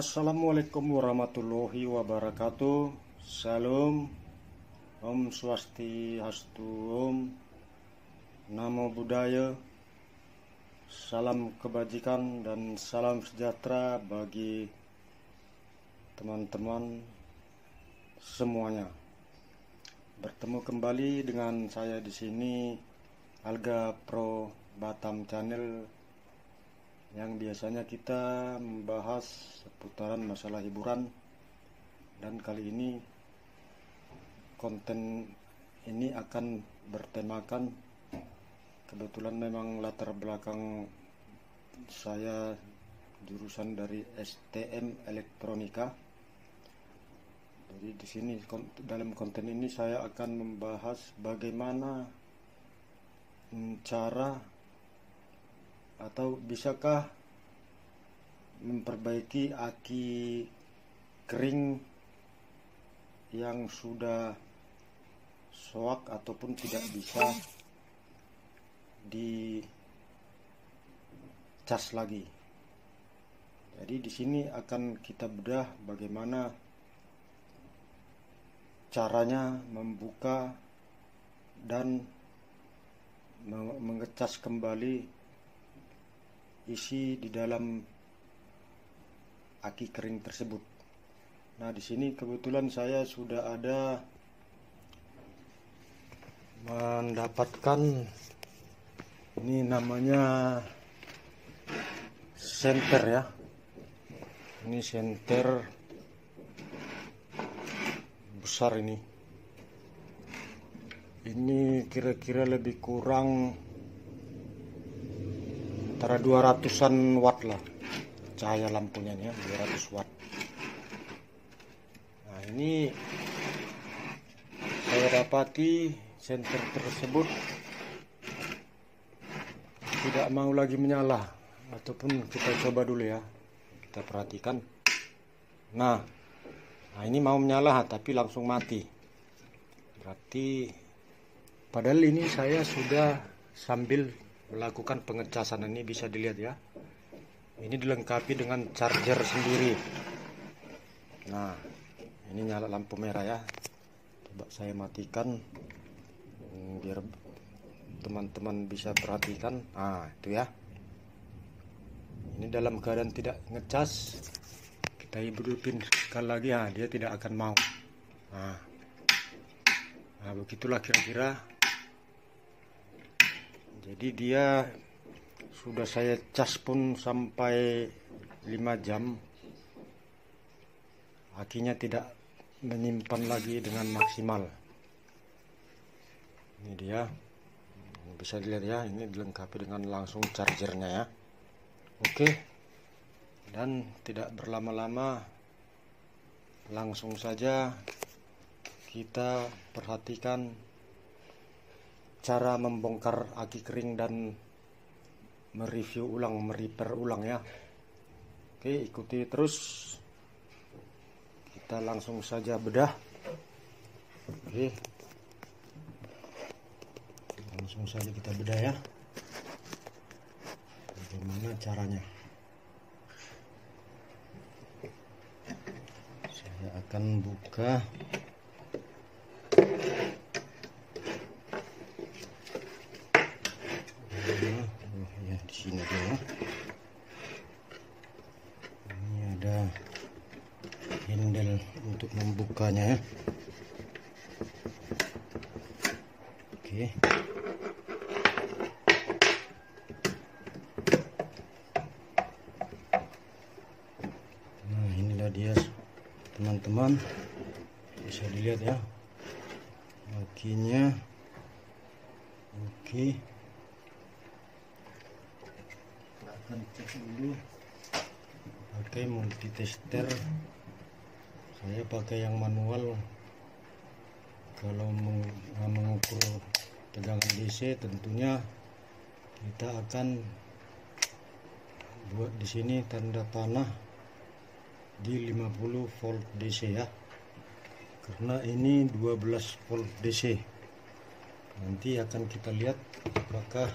Assalamualaikum warahmatullahi wabarakatuh. Salam, Om Swastiastu, Om Namo Buddhaya. Salam kebajikan dan salam sejahtera bagi teman-teman semuanya. Bertemu kembali dengan saya di sini, Alga Pro Batam Channel, yang biasanya kita membahas seputaran masalah hiburan, dan kali ini konten ini akan bertemakan, kebetulan memang latar belakang saya jurusan dari STM Elektronika. Jadi di sini dalam konten ini saya akan membahas bagaimana cara atau bisakah memperbaiki aki kering yang sudah soak ataupun tidak bisa dicas lagi. Jadi di sini akan kita bedah bagaimana caranya membuka dan mengecas kembali isi di dalam aki kering tersebut. Nah, di sini kebetulan saya sudah ada mendapatkan, ini namanya senter ya. Ini senter besar ini. Ini kira-kira lebih kurang antara 200-an watt lah cahaya lampunya nih ya, 200 watt. Nah, ini saya dapati senter tersebut tidak mau lagi menyala, ataupun kita coba dulu ya, kita perhatikan. Nah ini mau menyala tapi langsung mati. Berarti padahal ini saya sudah sambil melakukan pengecasan. Ini bisa dilihat ya, ini dilengkapi dengan charger sendiri. Nah, ini nyala lampu merah ya. Coba saya matikan biar teman-teman bisa perhatikan. Nah itu ya, ini dalam keadaan tidak ngecas, kita hidupin sekali lagi, nah dia tidak akan mau. Nah begitulah kira-kira. Jadi dia sudah saya cas pun sampai 5 jam, akinya tidak menyimpan lagi dengan maksimal. Ini dia, bisa dilihat ya, ini dilengkapi dengan langsung chargernya ya. Oke, dan tidak berlama-lama, langsung saja kita perhatikan cara membongkar aki kering dan mereview ulang, merepair ulang ya. Oke, ikuti terus, kita langsung saja bedah. Oke, langsung saja kita bedah ya, bagaimana caranya. Saya akan buka. Ya, di sini dulu. Ini ada handle untuk membukanya ya. Oke. Nah, inilah dia teman-teman, bisa dilihat ya, akinya. Oke, akan cek dulu pakai multitester. Saya pakai yang manual. Kalau mengukur tegangan DC, tentunya kita akan buat di sini tanda panah di 50 volt DC ya, karena ini 12 volt DC. Nanti akan kita lihat apakah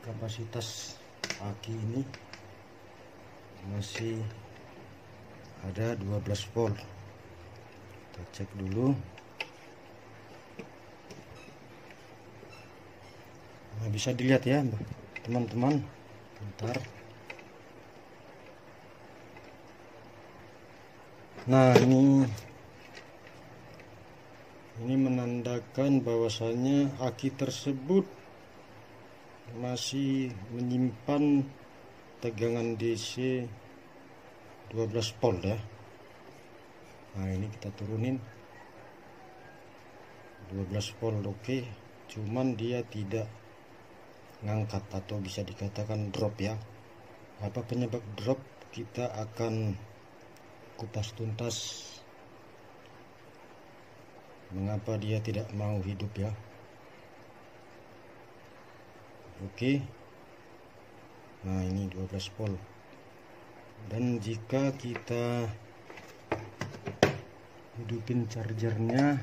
kapasitas aki ini masih ada 12 volt. Kita cek dulu. Nah, bisa dilihat ya teman-teman. Bentar. Nah, ini menandakan bahwasanya aki tersebut masih menyimpan tegangan DC 12 volt ya. Nah, ini kita turunin 12 volt, oke. Cuman dia tidak ngangkat atau bisa dikatakan drop ya. Apa penyebab drop? Kita akan kupas tuntas mengapa dia tidak mau hidup ya. Oke. Nah, ini 12 volt. Dan jika kita hidupin chargernya,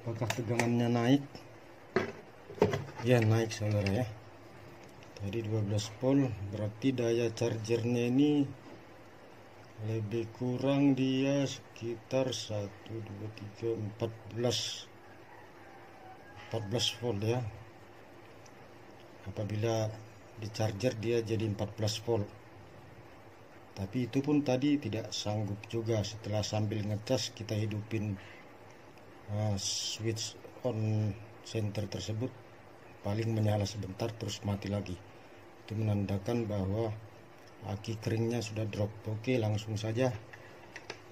apakah tegangannya naik? Ya, naik saudara ya. Tadi 12 volt, berarti daya chargernya ini lebih kurang dia sekitar 1 2 3 14 volt ya. Apabila di charger dia jadi 14 volt. Tapi itu pun tadi tidak sanggup juga. Setelah sambil ngecas kita hidupin switch on center tersebut, paling menyala sebentar terus mati lagi. Itu menandakan bahwa aki keringnya sudah drop. Oke, langsung saja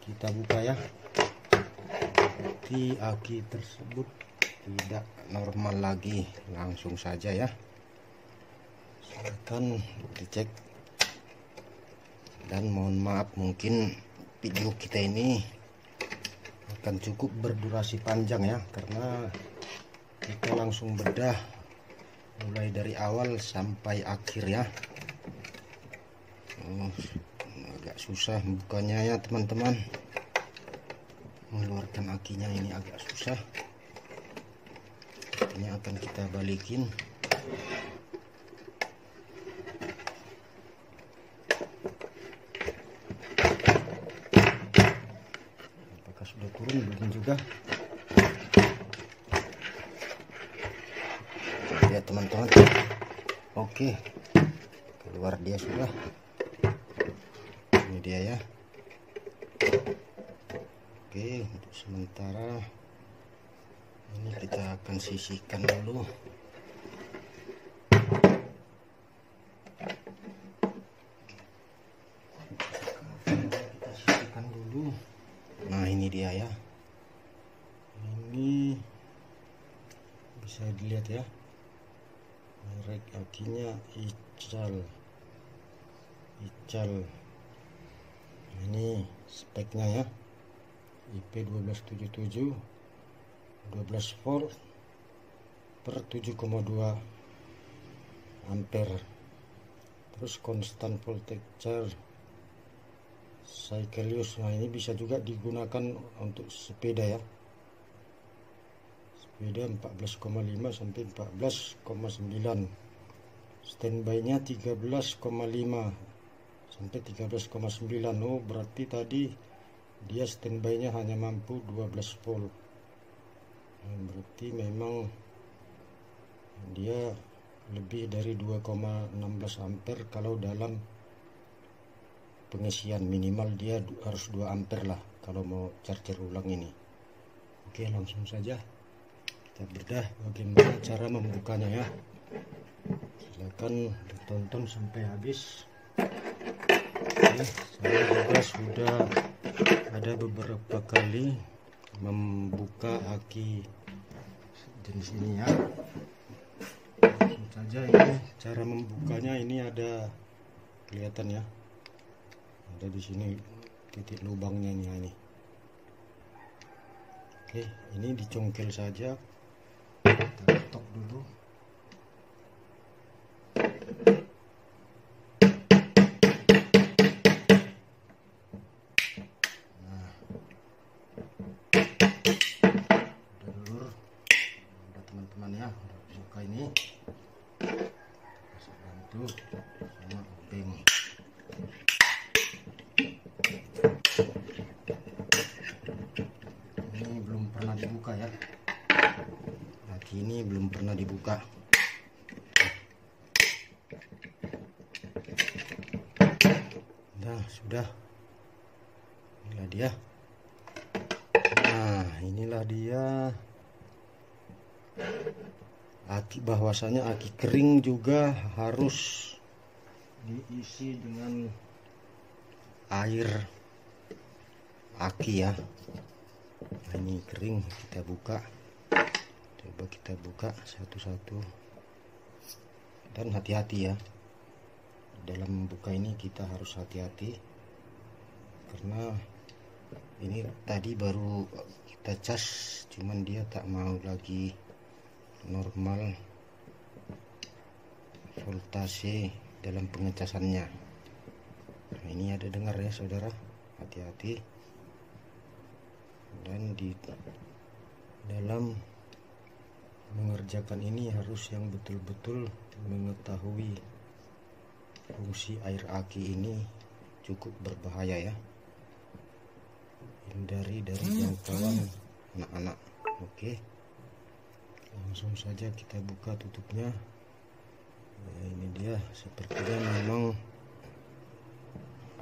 kita buka ya. Di aki tersebut tidak normal lagi. Langsung saja ya, silakan dicek. Dan mohon maaf, mungkin video kita ini akan cukup berdurasi panjang ya, karena kita langsung bedah mulai dari awal sampai akhir ya. Agak susah bukanya ya teman-teman, mengeluarkan akinya ini agak susah. Ini akan kita balikin. Apakah sudah turun? Belum juga ya teman-teman. Oke, keluar dia sudah. Ini dia ya. Oke, untuk sementara ini kita akan sisihkan dulu. Kita sisihkan dulu. Nah, ini dia ya. Ini bisa dilihat ya, merek akinya Ical. Ini speknya ya, IP1277 12 volt per 7,2 ampere. Terus konstan voltage Cyclius. Nah, ini bisa juga digunakan untuk sepeda ya. Sepeda 14,5 sampai 14,9. Standby-nya 13,5 sampai 13,9. Oh, berarti tadi dia standby-nya hanya mampu 12 volt. Nah, berarti memang dia lebih dari 2,16 ampere. Kalau dalam pengisian minimal dia harus 2 ampere lah kalau mau charger ulang ini. Oke, langsung saja kita bedah bagaimana cara membukanya ya. Silakan ditonton sampai habis. Oke, saya juga sudah ada beberapa kali membuka aki jenis ini ya. Langsung saja, ini cara membukanya. Ini ada kelihatan ya, ada di sini titik lubangnya ini. Oke, ini dicongkel saja. Kita ketok dulu. Ini itu sama obeng. Ini belum pernah dibuka ya, aki ini belum pernah dibuka. Nah sudah, inilah dia. Nah inilah dia aki, bahwasanya aki kering juga harus diisi dengan air aki ya. Nah, ini kering, kita buka, coba kita buka satu-satu, dan hati-hati ya, dalam membuka ini kita harus hati-hati karena ini tadi baru kita cas, cuman dia tak mau lagi normal voltase dalam pengecasannya. Nah, ini ada dengar ya saudara, hati-hati. Dan di dalam mengerjakan ini harus yang betul-betul mengetahui fungsi air aki ini cukup berbahaya ya. Hindari dari jangkauan anak-anak. Oke, langsung saja kita buka tutupnya. Nah, ini dia, sepertinya memang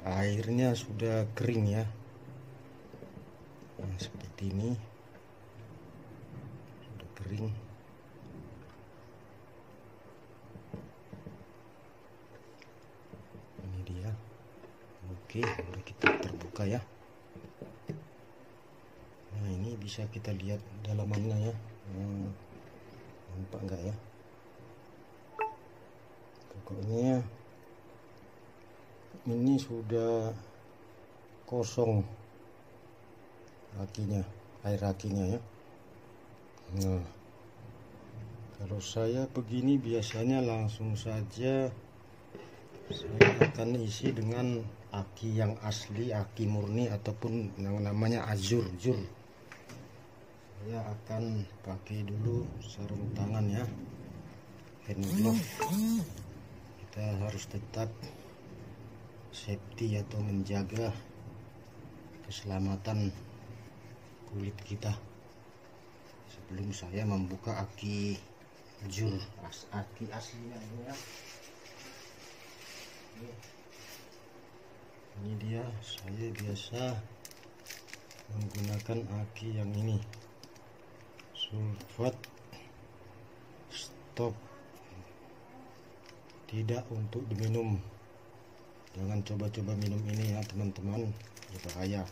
airnya sudah kering ya. Nah, seperti ini sudah kering. Ini dia. Oke, udah kita terbuka ya. Nah ini bisa kita lihat dalamannya ya. Nampak enggak ya? Pokoknya ini sudah kosong akinya, air akinya ya. Nah kalau saya begini biasanya langsung saja saya akan isi dengan aki yang asli, aki murni ataupun yang namanya azur. Saya akan pakai dulu sarung tangan ya, hand glove. Kita harus tetap safety atau menjaga keselamatan kulit kita sebelum saya membuka aki jur, aki aslinya ini ya. Ini dia, saya biasa menggunakan aki yang ini, sulfat stop, tidak untuk diminum. Jangan coba-coba minum ini ya teman-teman, berbahaya.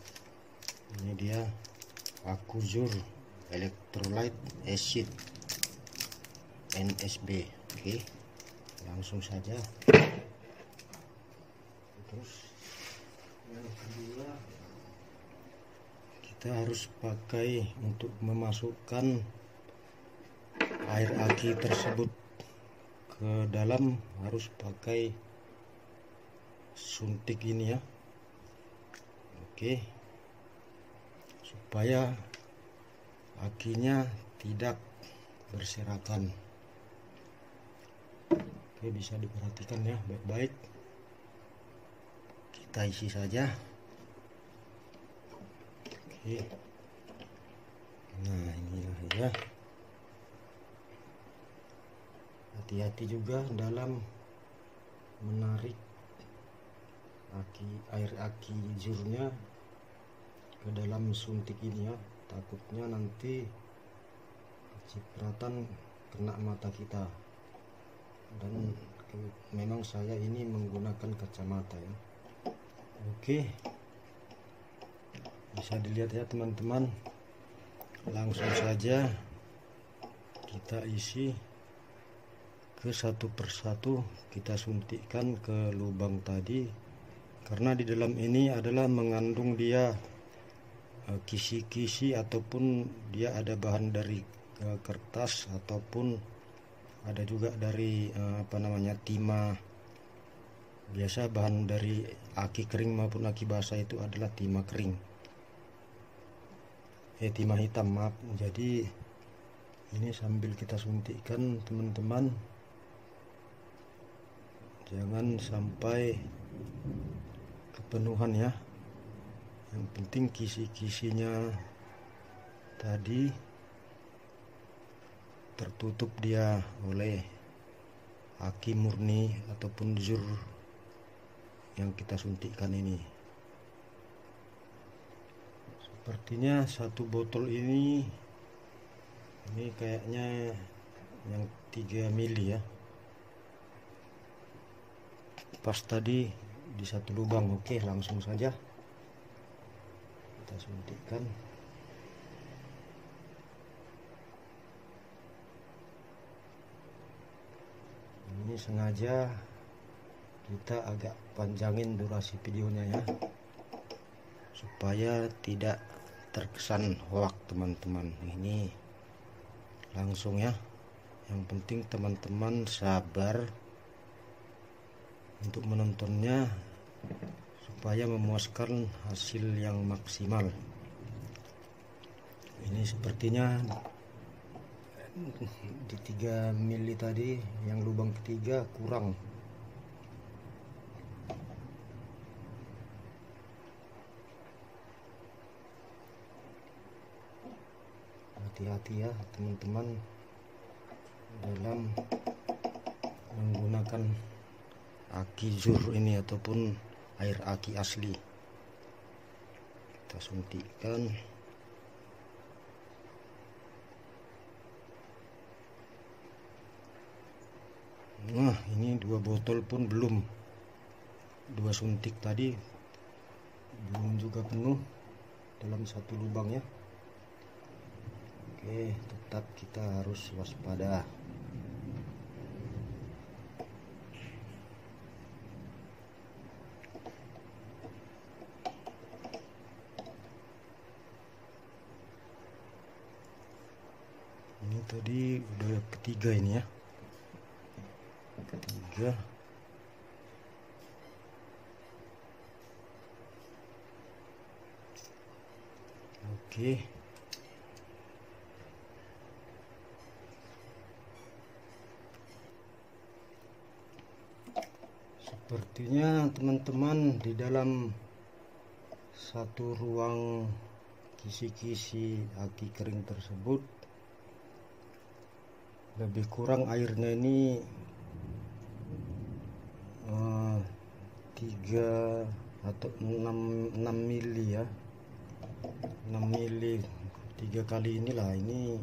Ini dia Aquazur Electrolyte Acid NSB. Oke, langsung saja. Terus yang kedua, kita harus pakai untuk memasukkan air aki tersebut ke dalam, harus pakai suntik ini ya. Oke, supaya akinya tidak berserakan. Oke, bisa diperhatikan ya baik-baik. Kita isi saja. Oke, nah inilah ya, hati-hati juga dalam menarik air aki jurnya ke dalam suntik ini ya, takutnya nanti cipratan kena mata kita. Dan memang saya ini menggunakan kacamata ya. Oke, bisa dilihat ya teman-teman, langsung saja kita isi ke satu persatu, kita suntikkan ke lubang tadi, karena di dalam ini adalah mengandung dia kisi-kisi ataupun dia ada bahan dari kertas ataupun ada juga dari timah. Biasa bahan dari aki kering maupun aki basah itu adalah timah kering, timah hitam, maaf. Jadi ini sambil kita suntikkan teman-teman, jangan sampai kepenuhan ya. Yang penting kisi-kisinya tadi tertutup dia oleh aki murni ataupun zur yang kita suntikkan ini. Sepertinya satu botol ini kayaknya yang 3 mili ya. Pas tadi di satu lubang. Oke, langsung saja kita suntikkan. Ini sengaja kita agak panjangin durasi videonya ya, supaya tidak terkesan hoak teman-teman. Ini langsung ya. Yang penting teman-teman sabar untuk menontonnya supaya memuaskan hasil yang maksimal. Ini sepertinya di 3 mili tadi yang lubang ketiga kurang. Hati-hati ya teman-teman dalam menggunakan aki zur ini ataupun air aki asli. Kita suntikkan. Nah, ini 2 botol pun belum, 2 suntik tadi belum juga penuh dalam satu lubang ya. Oke, tetap kita harus waspada. Ini tadi udah ketiga ini ya. Ketiga. Oke. Sepertinya teman-teman di dalam satu ruang kisi-kisi aki kering tersebut lebih kurang airnya ini 3 atau 6 mili ya. 6 mili 3 kali inilah, ini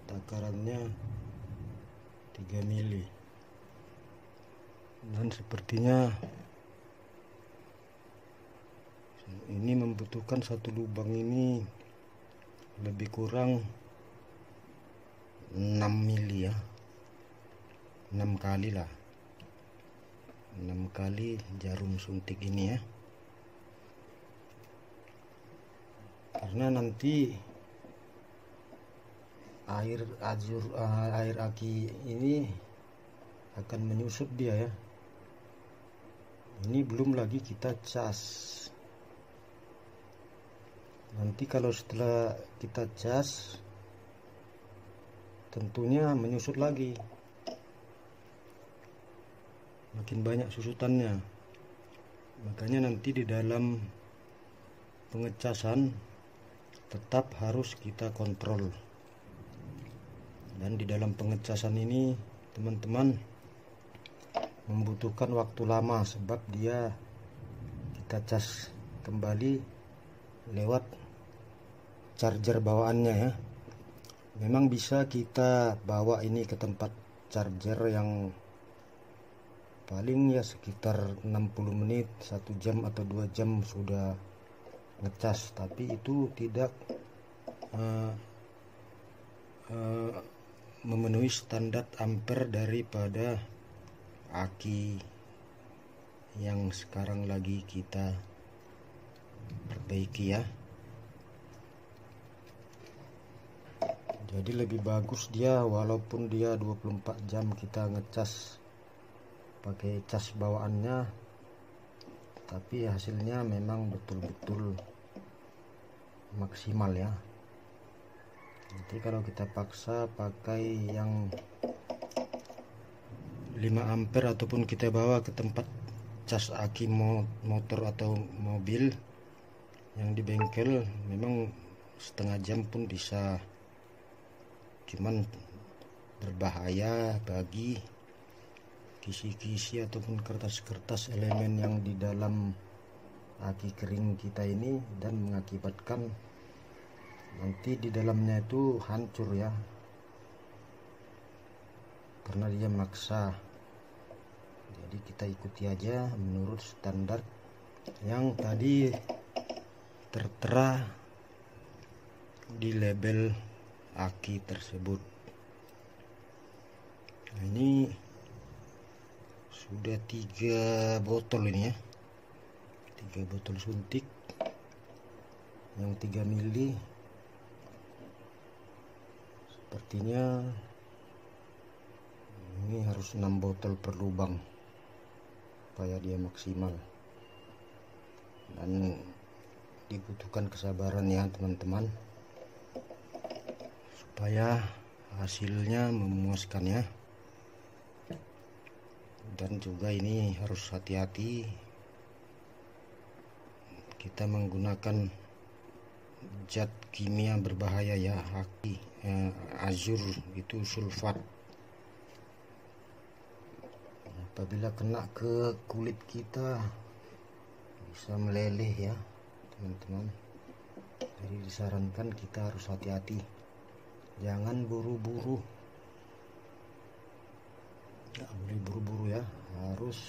takarannya 3 mili. Dan sepertinya ini membutuhkan satu lubang ini lebih kurang 6 mili ya, 6 kali lah, 6 kali jarum suntik ini ya. Karena nanti air aki ini akan menyusut dia ya. Ini belum lagi kita cas. Nanti kalau setelah kita cas tentunya menyusut lagi, makin banyak susutannya. Makanya nanti di dalam pengecasan tetap harus kita kontrol. Dan di dalam pengecasan ini teman-teman membutuhkan waktu lama, sebab dia kita cas kembali lewat charger bawaannya ya. Memang bisa kita bawa ini ke tempat charger yang paling ya sekitar 60 menit, 1 jam atau 2 jam sudah ngecas, tapi itu tidak memenuhi standar ampere daripada aki yang sekarang lagi kita perbaiki ya. Jadi lebih bagus dia, walaupun dia 24 jam kita ngecas pakai cas bawaannya, tapi hasilnya memang betul-betul maksimal ya. Nanti kalau kita paksa pakai yang 5 5 ampere ataupun kita bawa ke tempat cas aki motor atau mobil yang di bengkel, memang setengah jam pun bisa, cuman berbahaya bagi kisi-kisi ataupun kertas-kertas elemen yang di dalam aki kering kita ini, dan mengakibatkan nanti di dalamnya itu hancur ya, karena dia maksa. Jadi kita ikuti aja menurut standar yang tadi tertera di label aki tersebut. Nah, ini sudah 3 botol ini ya, 3 botol suntik yang 3 mili. Sepertinya ini harus 6 botol per lubang supaya dia maksimal, dan dibutuhkan kesabaran ya teman-teman supaya hasilnya memuaskan ya. Dan juga ini harus hati-hati, kita menggunakan zat kimia berbahaya ya, azur itu sulfat. Apabila kena ke kulit kita bisa meleleh ya teman-teman. Jadi disarankan kita harus hati-hati, jangan buru-buru, nggak boleh buru-buru ya, harus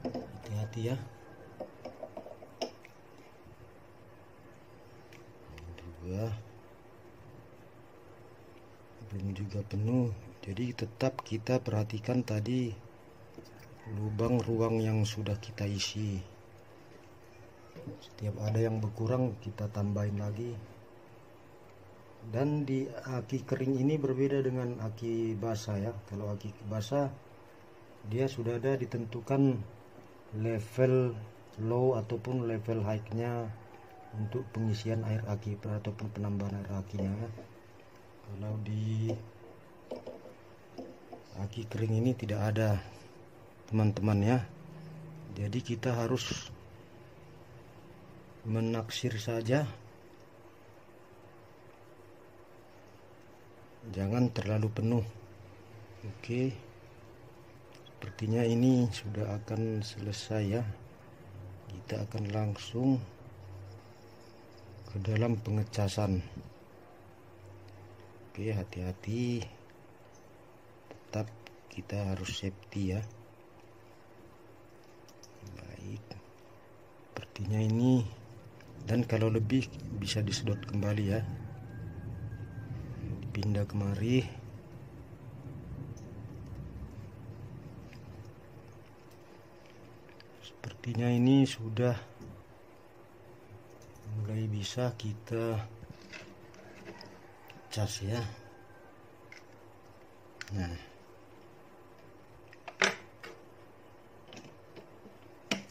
hati-hati ya. Belum juga penuh, jadi tetap kita perhatikan tadi lubang ruang yang sudah kita isi. Setiap ada yang berkurang kita tambahin lagi. Dan di aki kering ini berbeda dengan aki basah ya. Kalau aki basah dia sudah ada ditentukan level low ataupun level high-nya untuk pengisian air aki ataupun penambahan air akinya. Kalau di aki kering ini tidak ada teman-teman ya. Jadi kita harus menaksir saja, jangan terlalu penuh. Oke, sepertinya ini sudah akan selesai ya. Kita akan langsung ke dalam pengecasan. Oke, hati-hati, tetap kita harus safety ya. Baik, sepertinya ini, dan kalau lebih bisa disedot kembali ya, pindah kemari. Sepertinya ini sudah mulai bisa kita cas ya. Nah,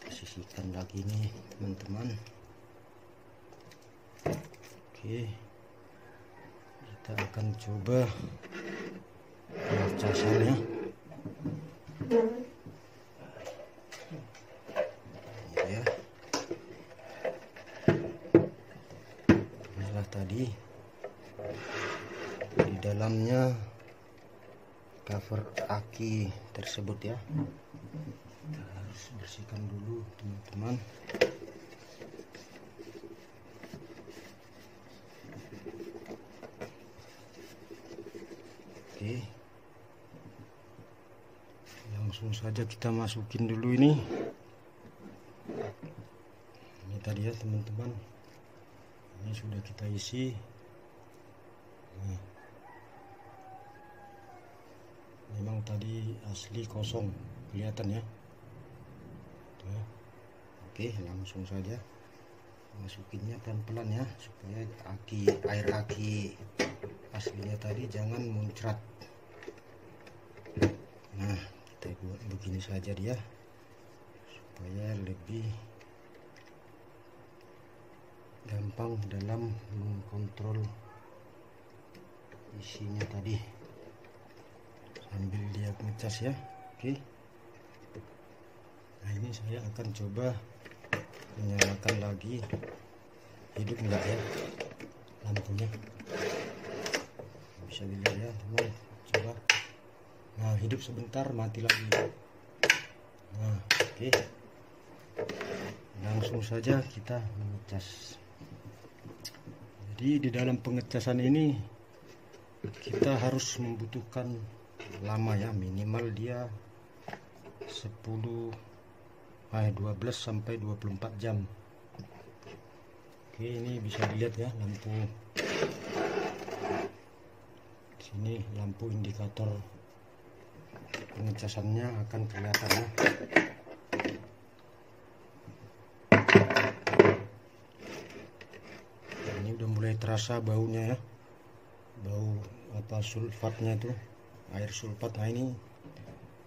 sisihkan lagi nih teman-teman. Oke, kita akan coba pengecasannya ya. Inilah tadi di dalamnya cover aki tersebut ya. Kita harus bersihkan dulu teman-teman. Oke, langsung saja kita masukin dulu ini tadi ya teman-teman. Ini sudah kita isi. Nah, memang tadi asli kosong, kelihatan ya. Tuh. Oke, langsung saja masukinnya pelan-pelan ya, supaya air aki aslinya tadi jangan muncrat. Nah, kita buat begini saja dia supaya lebih gampang dalam mengkontrol isinya tadi sambil dia ngecas ya. Oke. Nah, ini saya akan coba menyalakan lagi. Hidup enggak ya lampunya? Bisa dilihat ya teman, coba. Nah, hidup sebentar, mati lagi. Nah, oke. Langsung saja kita mengecas. Jadi di dalam pengecasan ini kita harus membutuhkan lama ya, minimal dia 12 sampai 24 jam. Oke, ini bisa dilihat ya lampu. Di sini lampu indikator pengecasannya akan kelihatan ya. Ini udah mulai terasa baunya ya, bau apa sulfatnya itu, air sulfat. Nah, ini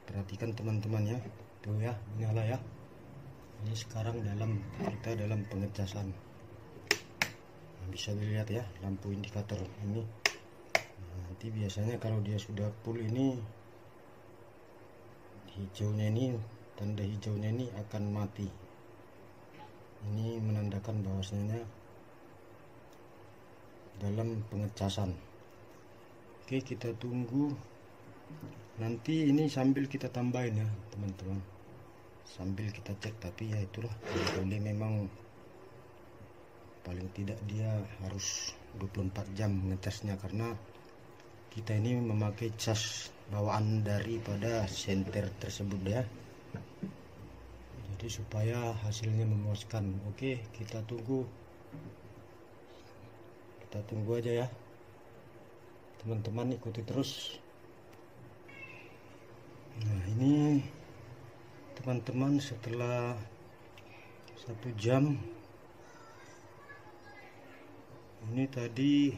perhatikan teman-teman ya, tuh ya, nyala ya. Ini sekarang kita dalam pengecasan. Nah, bisa dilihat ya lampu indikator ini. Nah, nanti biasanya kalau dia sudah full ini, hijaunya ini, tanda hijaunya ini akan mati. Ini menandakan bahwasanya dalam pengecasan. Oke, kita tunggu. Nanti ini sambil kita tambahin ya teman-teman, sambil kita cek. Tapi ya itulah, boleh memang paling tidak dia harus 24 jam ngecasnya, karena kita ini memakai cas bawaan daripada senter tersebut ya, jadi supaya hasilnya memuaskan. Oke, kita tunggu aja ya teman-teman, ikuti terus. Nah, ini teman-teman setelah 1 jam ini tadi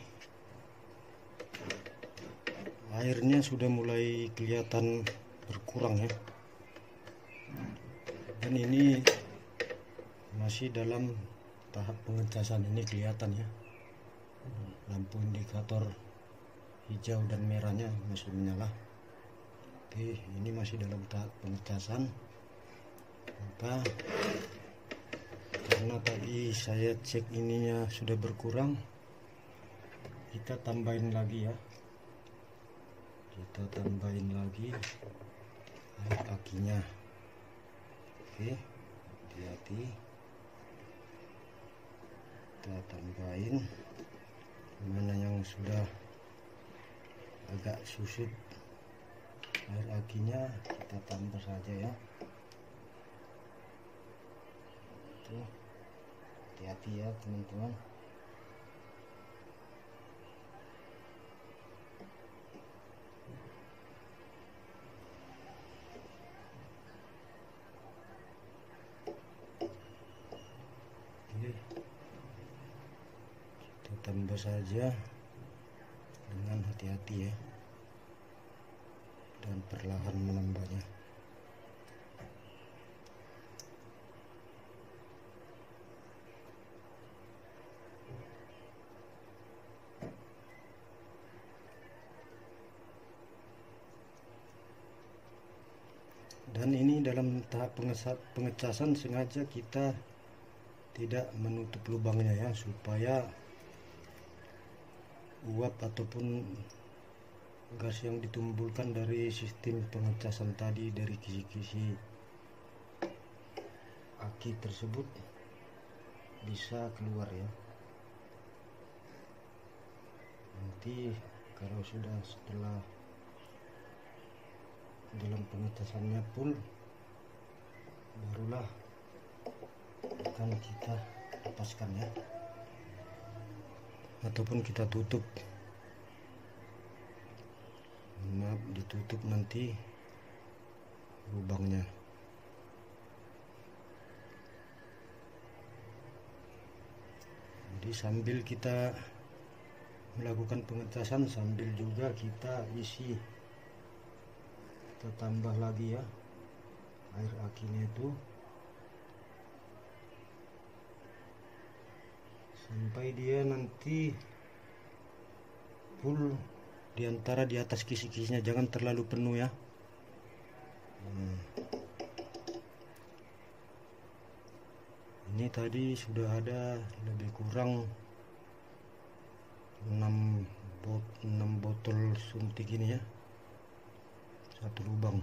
airnya sudah mulai kelihatan berkurang ya, dan ini masih dalam tahap pengecasan. Ini kelihatan ya, lampu indikator hijau dan merahnya masih menyala. Oke, ini masih dalam tahap pengecasan. Maka karena tadi saya cek ininya sudah berkurang, kita tambahin lagi ya, kita tambahin lagi air akinya. Oke, hati-hati, kita tambahin. Mana yang sudah agak susut air akinya, kita tambah saja ya. Tuh, hati-hati ya teman-teman. Kita tambah saja dengan hati-hati ya, dan perlahan menambahnya. Dan ini dalam tahap pengecasan sengaja kita tidak menutup lubangnya ya, supaya uap ataupun gas yang ditimbulkan dari sistem pengecasan tadi, dari kisi-kisi aki tersebut bisa keluar ya. Nanti kalau setelah dalam pengecasannya full, barulah akan kita lepaskan ya, ataupun kita tutup. Maaf, ditutup nanti lubangnya. Jadi sambil kita melakukan pengecasan, sambil juga kita isi, kita tambah lagi ya air akinya itu, sampai dia nanti full diantara di atas kisi-kisinya. Jangan terlalu penuh ya, Ini tadi sudah ada lebih kurang 6 botol suntik ini ya, satu lubang.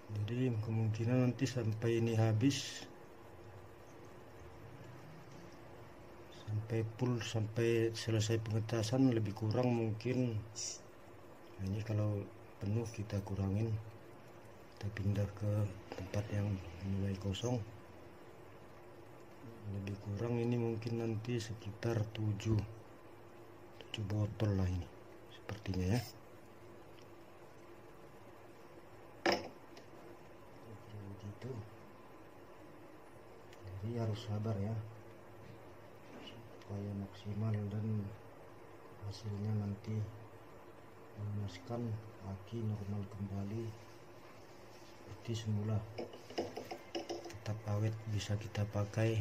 Jadi kemungkinan nanti sampai ini habis, sampai full, sampai selesai pengecasan lebih kurang mungkin. Ini kalau penuh kita kurangin, kita pindah ke tempat yang mulai kosong. Lebih kurang ini mungkin nanti sekitar 7 botol lah ini sepertinya ya. Begitu. Jadi harus sabar ya, supaya maksimal dan hasilnya nanti memuaskan, aki normal kembali seperti semula, tetap awet, bisa kita pakai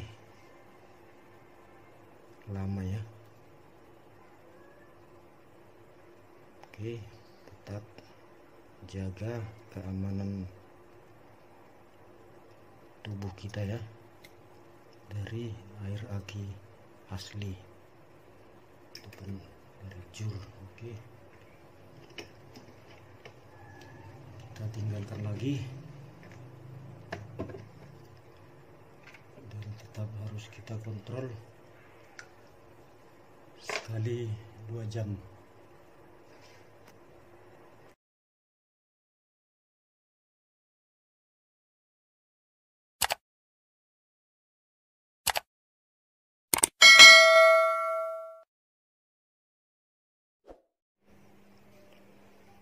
lama ya. Oke, tetap jaga keamanan tubuh kita ya dari air aki asli ataupun dari jur. Oke, kita tinggalkan lagi dan tetap harus kita kontrol sekali 2 jam.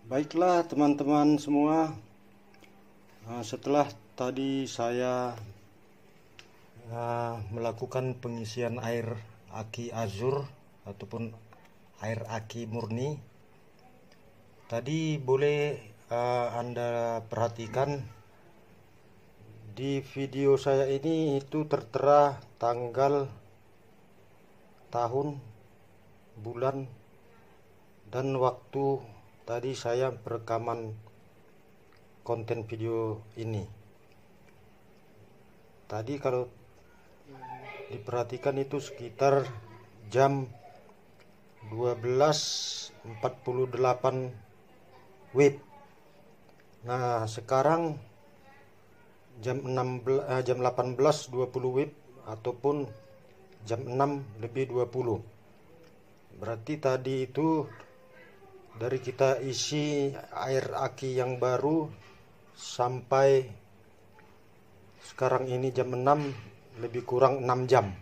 Baiklah teman-teman semua, setelah tadi saya melakukan pengisian air aki azur ataupun air aki murni, tadi boleh Anda perhatikan di video saya ini itu tertera tanggal, tahun, bulan, dan waktu tadi saya perekaman konten video ini. Tadi kalau diperhatikan itu sekitar jam 12.48 WIB. Nah, sekarang jam 18.20 WIB ataupun jam 6.20. Berarti tadi itu dari kita isi air aki yang baru sampai sekarang ini jam 6, lebih kurang 6 jam.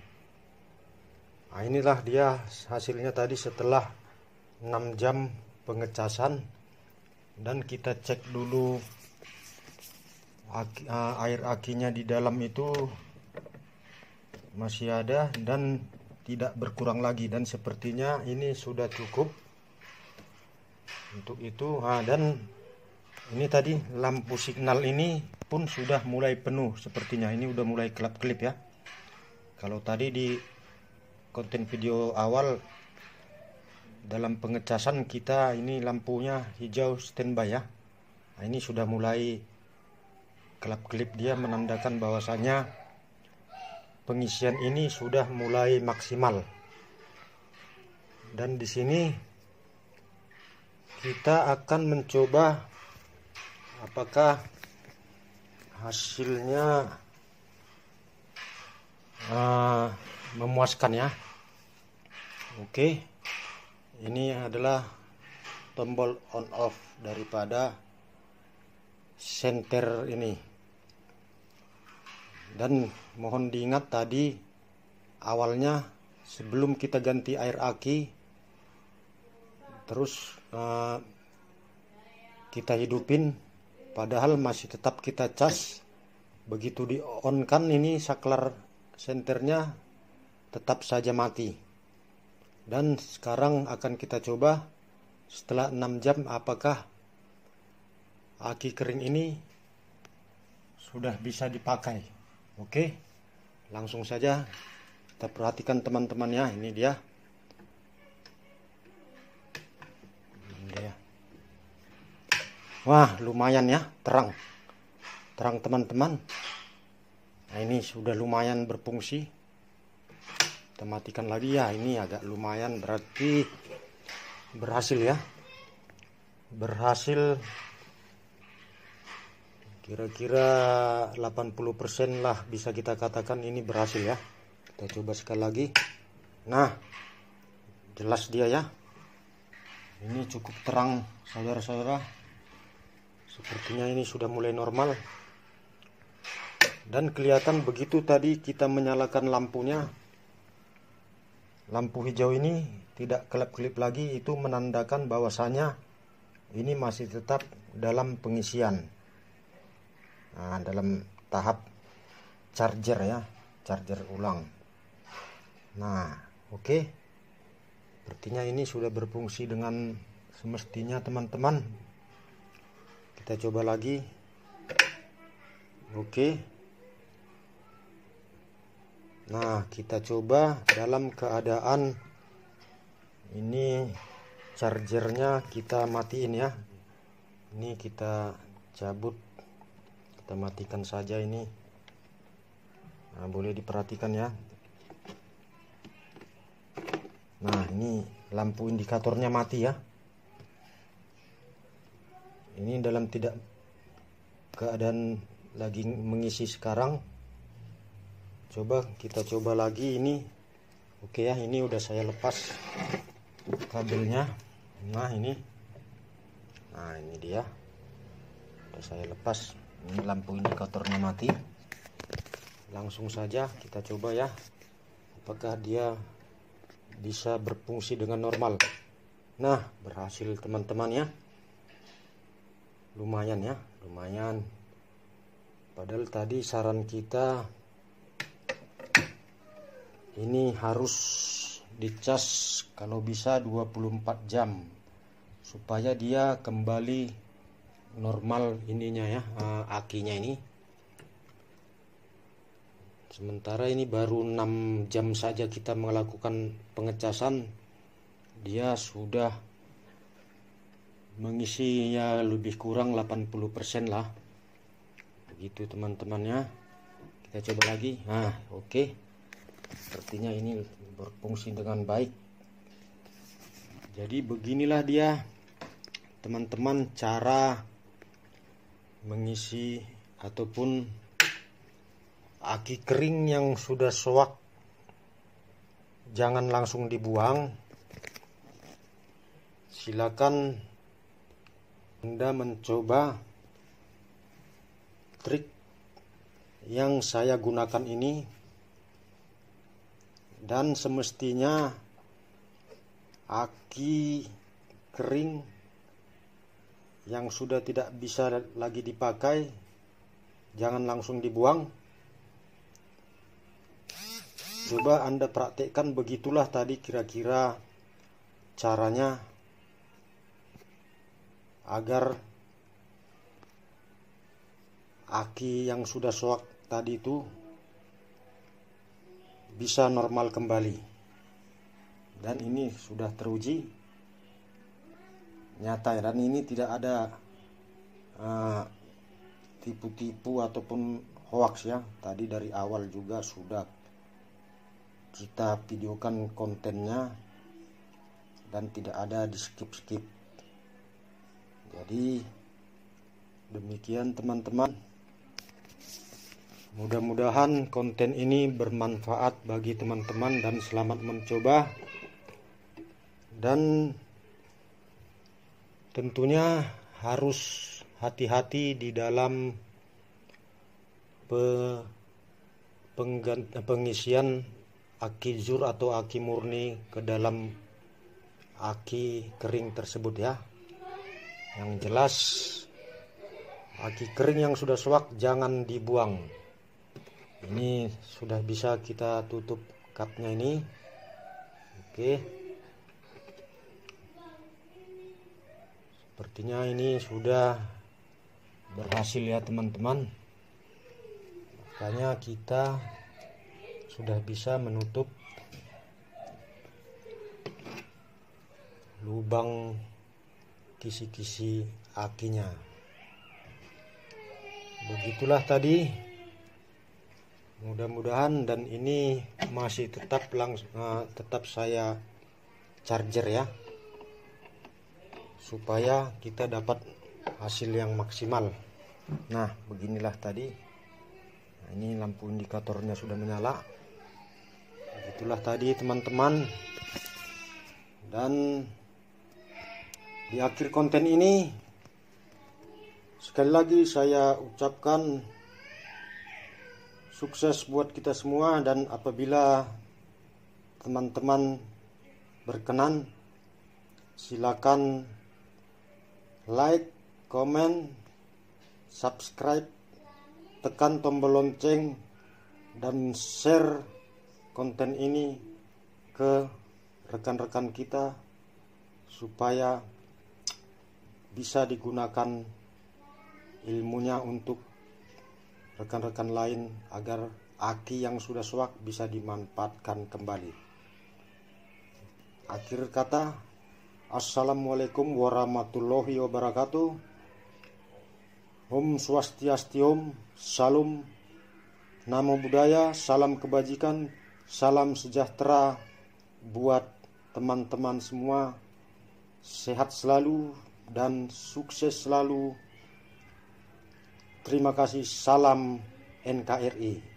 Nah, inilah dia hasilnya tadi setelah 6 jam pengecasan. Dan kita cek dulu air akinya di dalam itu masih ada dan tidak berkurang lagi, dan sepertinya ini sudah cukup untuk itu. Dan ini tadi lampu signal ini pun sudah mulai penuh sepertinya. Ini udah mulai kelap-kelip ya. Kalau tadi di konten video awal dalam pengecasan kita ini lampunya hijau standby ya. Nah, ini sudah mulai kelap-kelip, dia menandakan bahwasanya pengisian ini sudah mulai maksimal. Dan di sini kita akan mencoba apakah hasilnya memuaskan ya. Oke, ini adalah tombol on off daripada senter ini. Dan mohon diingat tadi awalnya sebelum kita ganti air aki, terus kita hidupin, padahal masih tetap kita cas. Begitu di on kan ini saklar senternya tetap saja mati. Dan sekarang akan kita coba setelah 6 jam apakah aki kering ini sudah bisa dipakai. Oke, langsung saja kita perhatikan teman-teman ya. Ini dia. Wah, lumayan ya, terang. terang teman-teman. Nah, ini sudah lumayan berfungsi. Kita matikan lagi ya. Ini agak lumayan, berarti berhasil ya. Berhasil kira-kira 80% lah bisa kita katakan ini berhasil ya. Kita coba sekali lagi. Nah, jelas dia ya. Ini cukup terang saudara-saudara. Sepertinya ini sudah mulai normal. Dan kelihatan begitu tadi kita menyalakan lampunya, lampu hijau ini tidak kelap-kelip lagi, itu menandakan bahwasanya ini masih tetap dalam pengisian. Nah, dalam tahap charger ya, charger ulang. Nah, oke. Sepertinya ini sudah berfungsi dengan semestinya teman-teman. Kita coba lagi. Oke. Nah, kita coba dalam keadaan ini chargernya kita matiin ya. Ini kita cabut, kita matikan saja ini. Nah, boleh diperhatikan ya. Nah, ini lampu indikatornya mati ya. Ini dalam tidak keadaan lagi mengisi sekarang. Kita coba lagi ini. Oke ya, ini udah saya lepas kabelnya. Nah, ini dia. Udah saya lepas. Ini lampu indikatornya mati. Langsung saja kita coba ya. Apakah dia bisa berfungsi dengan normal. Nah, berhasil teman-teman ya. Lumayan ya, lumayan. Padahal tadi saran kita ini harus dicas kalau bisa 24 jam supaya dia kembali normal ininya ya, akinya ini. Sementara ini baru 6 jam saja kita melakukan pengecasan, dia sudah mengisinya lebih kurang 80% lah. Begitu teman-temannya. Kita coba lagi. Nah, oke. Sepertinya ini berfungsi dengan baik. Jadi beginilah dia teman-teman cara mengisi ataupun aki kering yang sudah soak. Jangan langsung dibuang. Silakan Anda mencoba trik yang saya gunakan ini, dan semestinya aki kering yang sudah tidak bisa lagi dipakai jangan langsung dibuang. Coba Anda praktekkan, begitulah tadi kira-kira caranya agar aki yang sudah soak tadi itu bisa normal kembali. Dan ini sudah teruji nyata ya, dan ini tidak ada tipu-tipu ataupun hoax ya. Tadi dari awal juga sudah kita videokan kontennya dan tidak ada di skip-skip. Jadi demikian teman-teman. Mudah-mudahan konten ini bermanfaat bagi teman-teman dan selamat mencoba. Dan tentunya harus hati-hati di dalam pengisian aki zur atau aki murni ke dalam aki kering tersebut ya. Yang jelas aki kering yang sudah soak jangan dibuang. Ini sudah bisa kita tutup kapnya ini. Oke. Sepertinya ini sudah berhasil ya teman-teman. Makanya kita sudah bisa menutup lubang kisi-kisi akinya. begitulah tadi. Mudah-mudahan, dan ini masih tetap saya charger ya, supaya kita dapat hasil yang maksimal. Nah, beginilah tadi. Nah, ini lampu indikatornya sudah menyala. Begitulah tadi teman-teman. Dan di akhir konten ini sekali lagi saya ucapkan sukses buat kita semua, dan apabila teman-teman berkenan silakan like, comment, subscribe, tekan tombol lonceng, dan share konten ini ke rekan-rekan kita supaya bisa digunakan ilmunya untuk rekan-rekan lain, agar aki yang sudah suak bisa dimanfaatkan kembali. Akhir kata, assalamualaikum warahmatullahi wabarakatuh. Om Swastiastu, Salam, Namo Buddhaya, salam kebajikan, salam sejahtera buat teman-teman semua. Sehat selalu dan sukses selalu. Terima kasih, salam NKRI.